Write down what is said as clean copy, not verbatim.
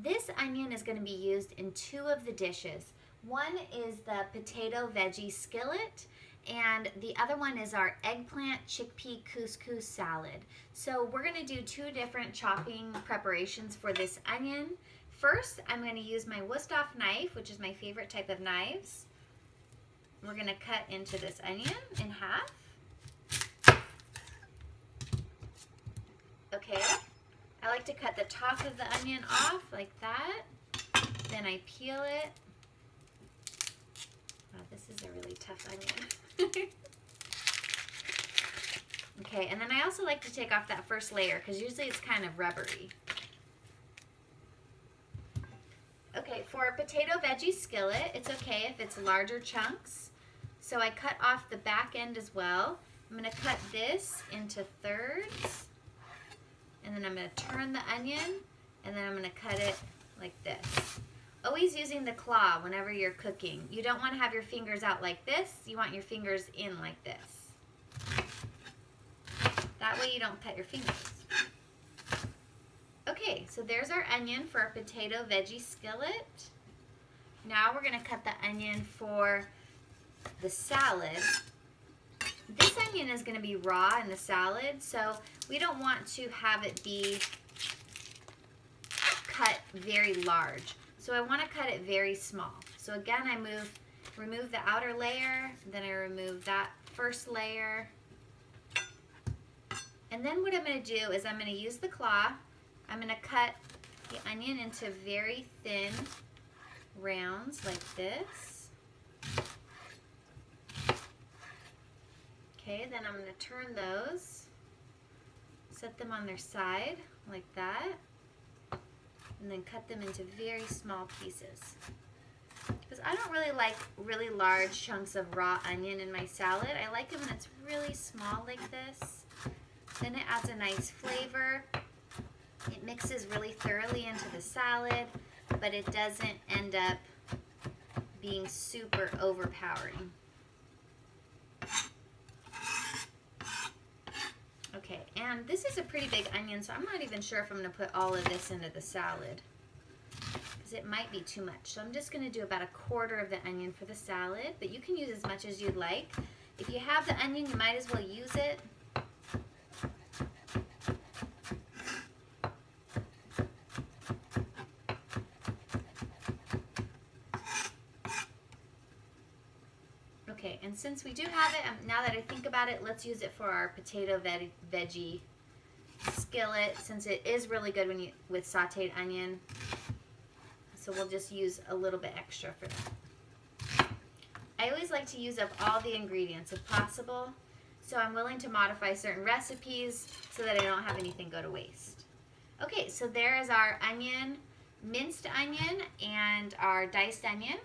This onion is going to be used in two of the dishes. One is the potato veggie skillet, and the other one is our eggplant chickpea couscous salad. So we're going to do two different chopping preparations for this onion. First, I'm going to use my Wusthof knife, which is my favorite type of knives. We're going to cut into this onion in half. Okay, I like to cut the top of the onion off like that. Then I peel it. Wow, this is a really tough onion. Okay, and then I also like to take off that first layer because usually it's kind of rubbery. Okay, for a potato veggie skillet, it's okay if it's larger chunks. So I cut off the back end as well. I'm going to cut this into thirds. And then I'm going to turn the onion, and then I'm going to cut it like this. Always using the claw whenever you're cooking. You don't want to have your fingers out like this. You want your fingers in like this. That way you don't cut your fingers. Okay, so there's our onion for our potato veggie skillet. Now we're going to cut the onion for the salad. This onion is going to be raw in the salad, so we don't want to have it be cut very large. So I want to cut it very small. So again, I remove the outer layer, then I remove that first layer. And then what I'm going to do is I'm going to use the claw. I'm going to cut the onion into very thin rounds like this. Okay, then I'm going to turn those, set them on their side like that, and then cut them into very small pieces. Because I don't really like really large chunks of raw onion in my salad. I like it when it's really small like this. Then it adds a nice flavor. It mixes really thoroughly into the salad, but it doesn't end up being super overpowering. Okay, and this is a pretty big onion, so I'm not even sure if I'm going to put all of this into the salad because it might be too much. So I'm just going to do about 1/4 of the onion for the salad, but you can use as much as you'd like. If you have the onion, you might as well use it. Okay, and since we do have it, now that I think about it, let's use it for our potato veggie skillet, since it is really good with sauteed onion. So we'll just use a little bit extra for that. I always like to use up all the ingredients if possible, so I'm willing to modify certain recipes so that I don't have anything go to waste. Okay, so there is our onion, minced onion, and our diced onion.